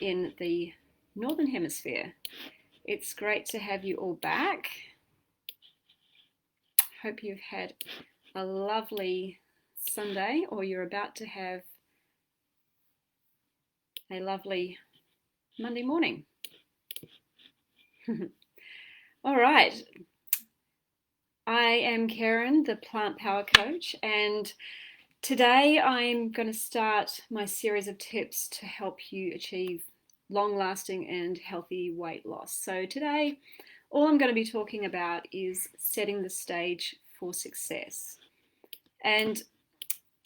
in the Northern Hemisphere. It's great to have you all back. Hope you've had a lovely Sunday, or you're about to have a lovely Monday morning. All right. I am Karen, the Plant Power Coach, and today I'm going to start my series of tips to help you achieve long-lasting and healthy weight loss. So today, all I'm going to be talking about is setting the stage for success. And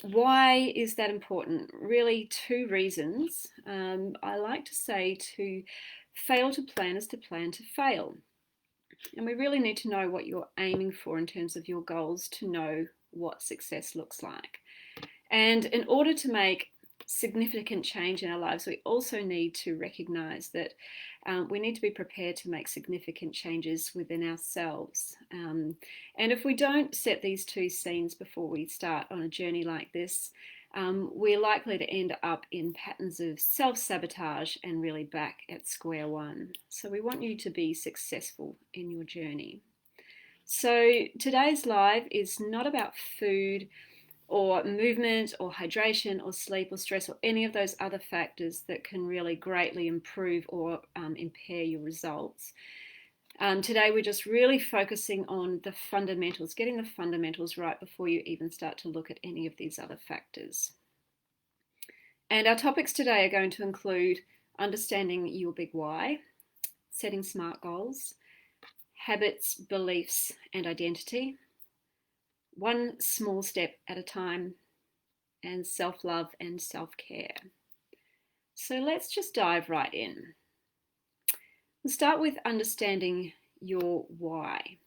why is that important? Really, two reasons. I like to say to fail to plan is to plan to fail. And we really need to know what you're aiming for in terms of your goals to know what success looks like. And in order to make significant change in our lives, we also need to recognize that we need to be prepared to make significant changes within ourselves. And if we don't set these two scenes before we start on a journey like this, we're likely to end up in patterns of self-sabotage and really back at square one. So we want you to be successful in your journey. So today's live is not about food or movement or hydration or sleep or stress or any of those other factors that can really greatly improve or impair your results. Today we're just really focusing on the fundamentals, getting the fundamentals right before you even start to look at any of these other factors. And our topics today are going to include understanding your big why, setting smart goals, habits, beliefs, and identity, one small step at a time, and self-love and self-care. So let's just dive right in. We'll start with understanding your why.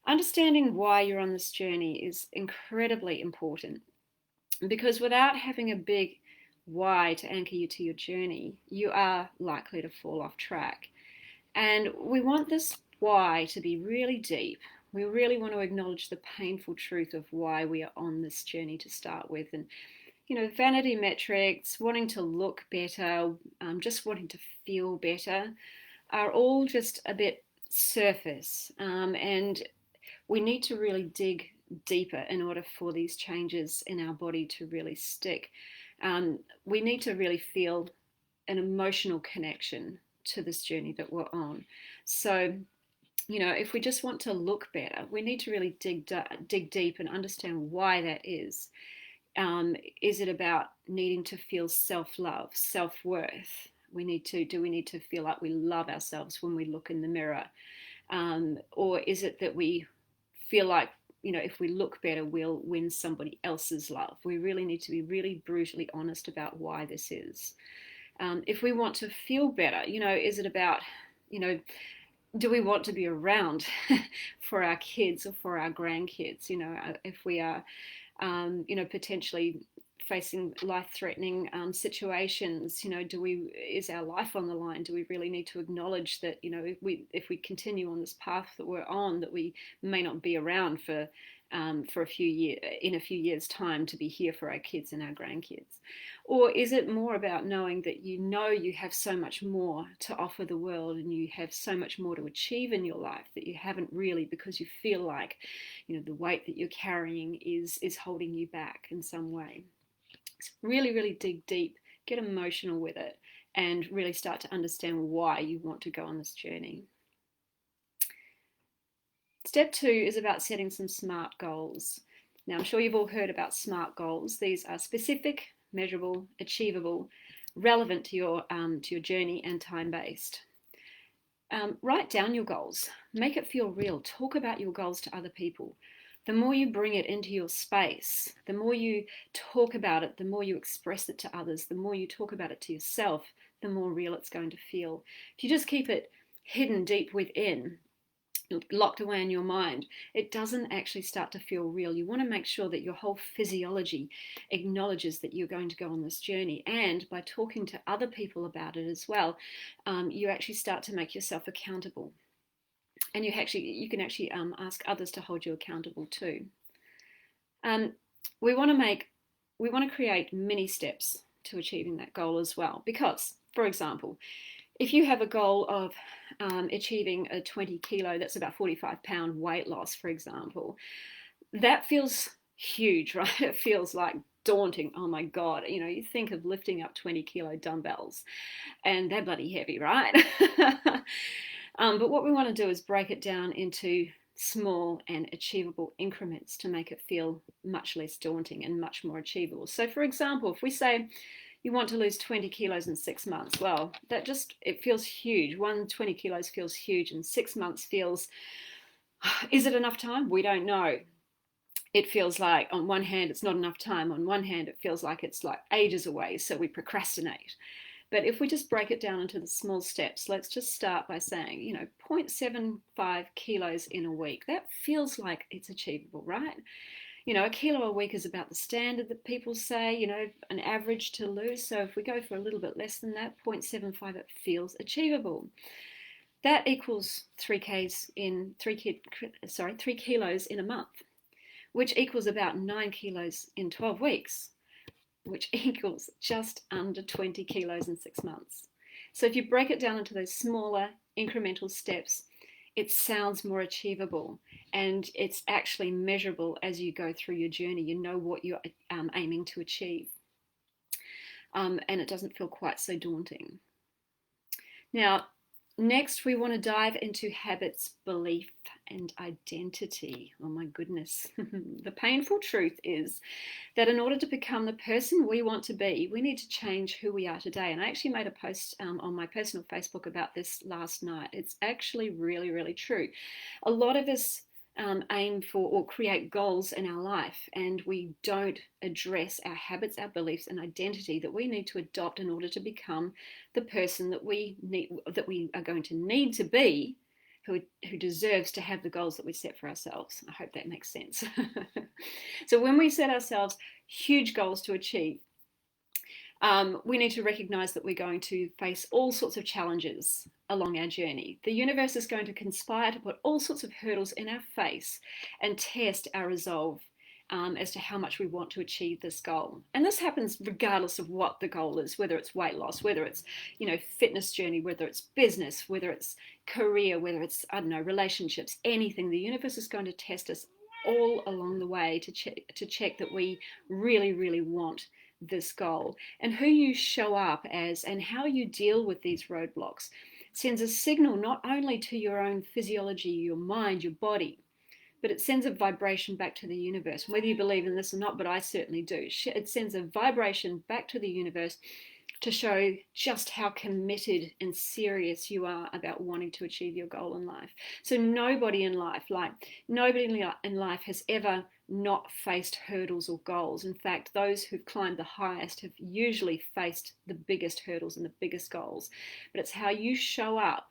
Understanding why you're on this journey is incredibly important, because without having a big why to anchor you to your journey, you are likely to fall off track. And we want this why to be really deep. We really want to acknowledge the painful truth of why we are on this journey to start with. And, vanity metrics, wanting to look better, just wanting to feel better are all just a bit surface. And we need to really dig deeper in order for these changes in our body to really stick. We need to really feel an emotional connection to this journey that we're on. So, if we just want to look better, we need to really dig deep and understand why that is. Is it about needing to feel self-love, self-worth? Do we need to feel like we love ourselves when we look in the mirror? Or is it that we feel like, if we look better, we'll win somebody else's love? We really need to be really brutally honest about why this is. If we want to feel better, is it about, do we want to be around for our kids or for our grandkids? If we are, potentially facing life-threatening situations, is our life on the line? Do we really need to acknowledge that, if we continue on this path that we're on, that we may not be around for a few years' time to be here for our kids and our grandkids? Or is it more about knowing that you have so much more to offer the world and you have so much more to achieve in your life that you haven't really, because you feel like, the weight that you're carrying is holding you back in some way? So really, really dig deep, get emotional with it, and really start to understand why you want to go on this journey. Step 2 is about setting some SMART goals. Now, I'm sure you've all heard about SMART goals. These are specific, measurable, achievable, relevant to your journey, and time-based. Write down your goals. Make it feel real. Talk about your goals to other people. The more you bring it into your space, the more you talk about it, the more you express it to others, the more you talk about it to yourself, the more real it's going to feel. If you just keep it hidden deep within, locked away in your mind, it doesn't actually start to feel real. You want to make sure that your whole physiology acknowledges that you're going to go on this journey. And by talking to other people about it as well, you actually start to make yourself accountable. And you can actually ask others to hold you accountable too. We want to create mini steps to achieving that goal as well, because for example, if you have a goal of achieving a 20 kilo, that's about 45-pound weight loss, for example, that feels huge, right? It feels like daunting. Oh my God. You think of lifting up 20-kilo dumbbells and they're bloody heavy, right? But what we want to do is break it down into small and achievable increments to make it feel much less daunting and much more achievable. So for example, if we say you want to lose 20 kilos in 6 months, well, it feels huge. 20 kilos feels huge, and 6 months feels, is it enough time? We don't know. It feels like on one hand it's not enough time, on one hand it feels like it's like ages away, so we procrastinate. But if we just break it down into the small steps, let's just start by saying, 0.75 kilos in a week. That feels like it's achievable, right? A kilo a week is about the standard that people say, an average to lose. So if we go for a little bit less than that, 0.75, it feels achievable. That equals 3 kilos in a month, which equals about 9 kilos in 12 weeks, which equals just under 20 kilos in 6 months. So if you break it down into those smaller incremental steps, it sounds more achievable, and it's actually measurable as you go through your journey. You know what you're aiming to achieve, and it doesn't feel quite so daunting. Now, next, we want to dive into habits, belief, and identity. Oh my goodness. The painful truth is that in order to become the person we want to be, we need to change who we are today. And I actually made a post on my personal Facebook about this last night. It's actually really, really true. A lot of us aim for or create goals in our life, and we don't address our habits, our beliefs, and identity that we need to adopt in order to become the person that we are going to need to be, who deserves to have the goals that we set for ourselves. I hope that makes sense. So when we set ourselves huge goals to achieve, we need to recognize that we're going to face all sorts of challenges along our journey. The universe is going to conspire to put all sorts of hurdles in our face and test our resolve as to how much we want to achieve this goal. And this happens regardless of what the goal is, whether it's weight loss, whether it's, fitness journey, whether it's business, whether it's career, whether it's, relationships, anything. The universe is going to test us all along the way to check that we really, really want this goal. And who you show up as and how you deal with these roadblocks sends a signal not only to your own physiology, your mind, your body, but it sends a vibration back to the universe. Whether you believe in this or not, but I certainly do. It sends a vibration back to the universe to show just how committed and serious you are about wanting to achieve your goal in life. So nobody in life has ever not faced hurdles or goals. In fact, those who've climbed the highest have usually faced the biggest hurdles and the biggest goals. But it's how you show up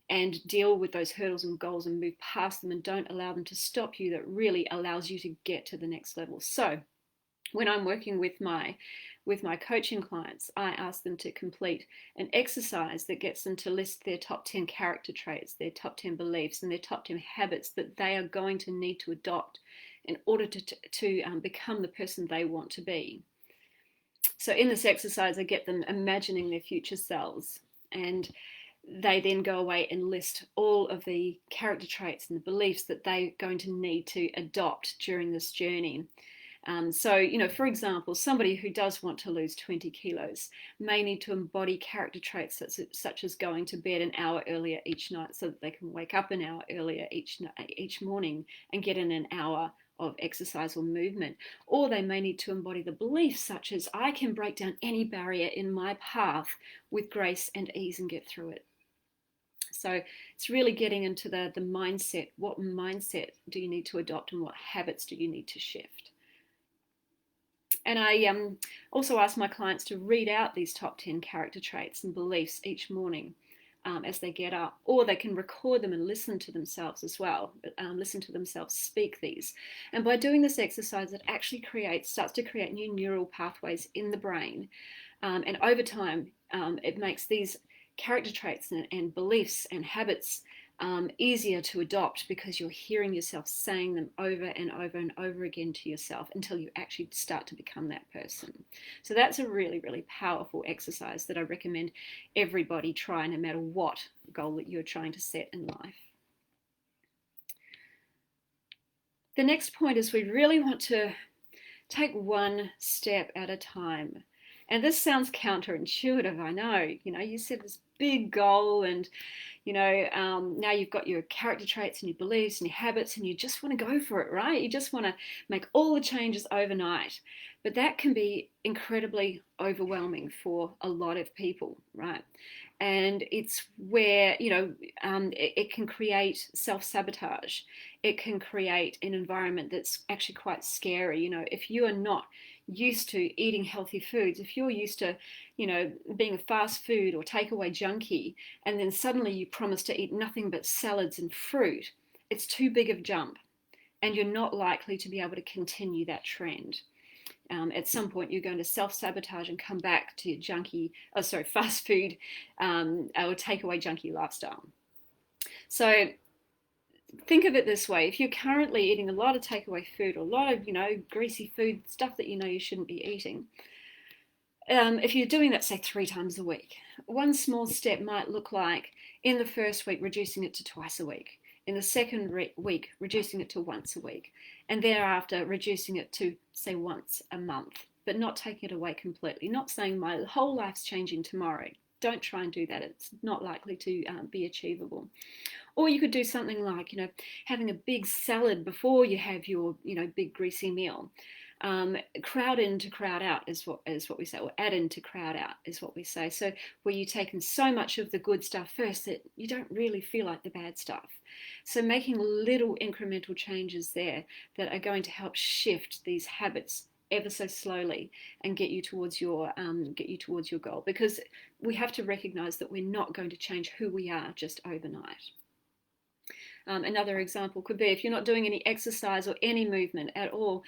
and deal with those hurdles and goals and move past them and don't allow them to stop you that really allows you to get to the next level. So when I'm working with my coaching clients, I ask them to complete an exercise that gets them to list their top 10 character traits, their top 10 beliefs, and their top 10 habits that they are going to need to adopt in order to become the person they want to be. So in this exercise, I get them imagining their future selves, and they then go away and list all of the character traits and the beliefs that they're going to need to adopt during this journey. So, for example, somebody who does want to lose 20 kilos may need to embody character traits such as going to bed an hour earlier each night so that they can wake up an hour earlier each morning and get in an hour of exercise or movement. Or they may need to embody the beliefs such as, I can break down any barrier in my path with grace and ease and get through it. So it's really getting into the mindset. What mindset do you need to adopt and what habits do you need to shift? And I also ask my clients to read out these top 10 character traits and beliefs each morning as they get up, or they can record them and listen to themselves as well, listen to themselves speak these. And by doing this exercise, it actually starts to create new neural pathways in the brain. And over time, it makes these character traits and beliefs and habits easier to adopt because you're hearing yourself saying them over and over and over again to yourself until you actually start to become that person. So that's a really, really powerful exercise that I recommend everybody try, no matter what goal that you're trying to set in life. The next point is we really want to take one step at a time. And this sounds counterintuitive, I know. You set this big goal and, now you've got your character traits and your beliefs and your habits and you just want to go for it, right? You just want to make all the changes overnight. But that can be incredibly overwhelming for a lot of people, right? And it's where, it can create self-sabotage. It can create an environment that's actually quite scary. If you are not used to eating healthy foods, if you're used to, being a fast food or takeaway junkie, and then suddenly you promise to eat nothing but salads and fruit, it's too big of a jump, and you're not likely to be able to continue that trend. At some point, you're going to self-sabotage and come back to your fast food or takeaway junkie lifestyle. So think of it this way. If you're currently eating a lot of takeaway food or a lot of, greasy food, stuff that you shouldn't be eating, if you're doing that, say, 3 times a week, one small step might look like in the first week, reducing it to twice a week. In the second week, reducing it to once a week. And thereafter, reducing it to, say, once a month, but not taking it away completely. Not saying my whole life's changing tomorrow. Don't try and do that. It's not likely to be achievable. Or you could do something like, having a big salad before you have your, big greasy meal. Crowd in to crowd out is what we say, or add in to crowd out is what we say. So where you've taken so much of the good stuff first that you don't really feel like the bad stuff. So making little incremental changes there that are going to help shift these habits ever so slowly and get you towards your goal, because we have to recognize that we're not going to change who we are just overnight. Another example could be if you're not doing any exercise or any movement at all,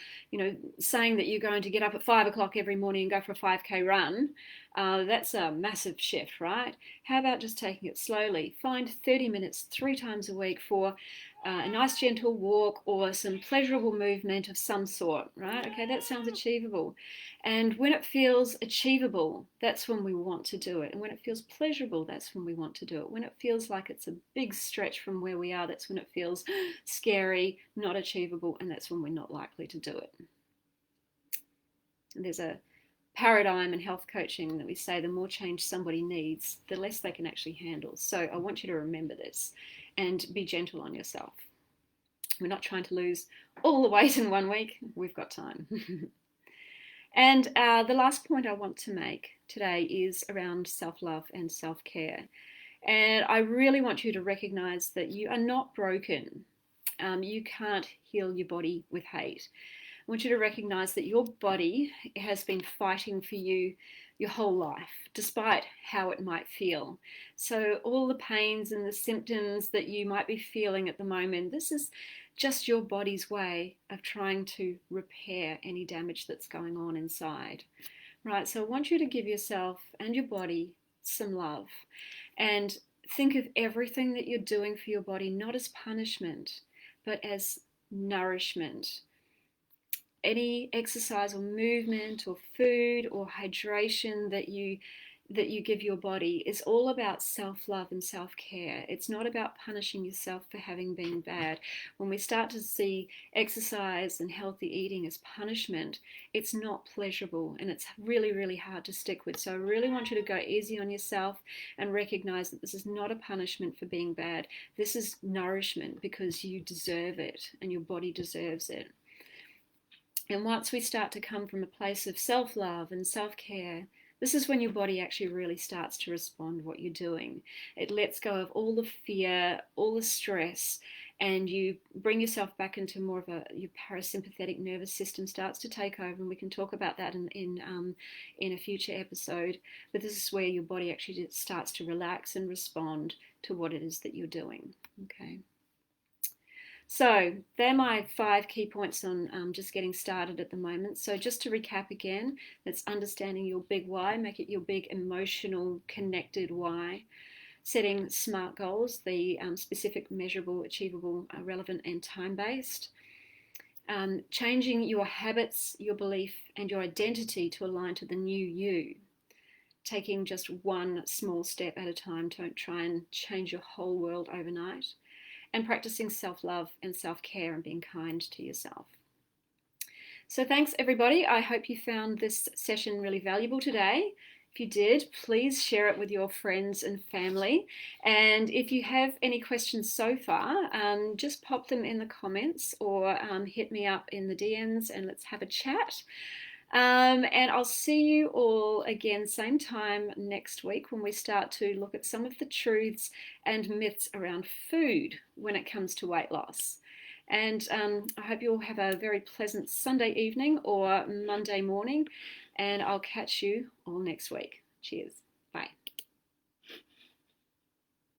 saying that you're going to get up at 5 o'clock every morning and go for a 5K run, that's a massive shift, right? How about just taking it slowly? Find 30 minutes 3 times a week for a nice gentle walk or some pleasurable movement of some sort, right? Okay, that sounds achievable. And when it feels achievable, that's when we want to do it. And when it feels pleasurable, that's when we want to do it. When it feels like it's a big stretch from where we are, that's when it feels scary, not achievable, and that's when we're not likely to do it. And there's a paradigm in health coaching that we say the more change somebody needs, the less they can actually handle. So I want you to remember this and be gentle on yourself. We're not trying to lose all the weight in 1 week. We've got time. And the last point I want to make today is around self-love and self-care. And I really want you to recognize that you are not broken. You can't heal your body with hate. I want you to recognize that your body has been fighting for you your whole life, despite how it might feel. So all the pains and the symptoms that you might be feeling at the moment, this is just your body's way of trying to repair any damage that's going on inside. Right, so I want you to give yourself and your body some love and think of everything that you're doing for your body not as punishment, but as nourishment. Any exercise or movement or food or hydration that you give your body is all about self-love and self-care. It's not about punishing yourself for having been bad. When we start to see exercise and healthy eating as punishment, it's not pleasurable and it's really, really hard to stick with. So I really want you to go easy on yourself and recognize that this is not a punishment for being bad. This is nourishment because you deserve it and your body deserves it. And once we start to come from a place of self-love and self-care, this is when your body actually really starts to respond to what you're doing. It lets go of all the fear, all the stress, and you bring yourself back into more of your parasympathetic nervous system starts to take over, and we can talk about that in a future episode. But this is where your body actually starts to relax and respond to what it is that you're doing. Okay. So they're my 5 key points on just getting started at the moment. So just to recap again, that's understanding your big why, make it your big emotional connected why. setting SMART goals, the specific, measurable, achievable, relevant, and time-based. Changing your habits, your belief, and your identity to align to the new you. Taking just one small step at a time. Don't try and change your whole world overnight. And practicing self-love and self-care and being kind to yourself. So thanks everybody. I hope you found this session really valuable today. If you did, please share it with your friends and family. And if you have any questions so far, just pop them in the comments or hit me up in the DMs and let's have a chat. And I'll see you all again same time next week when we start to look at some of the truths and myths around food when it comes to weight loss. And I hope you all have a very pleasant Sunday evening or Monday morning, and I'll catch you all next week. Cheers.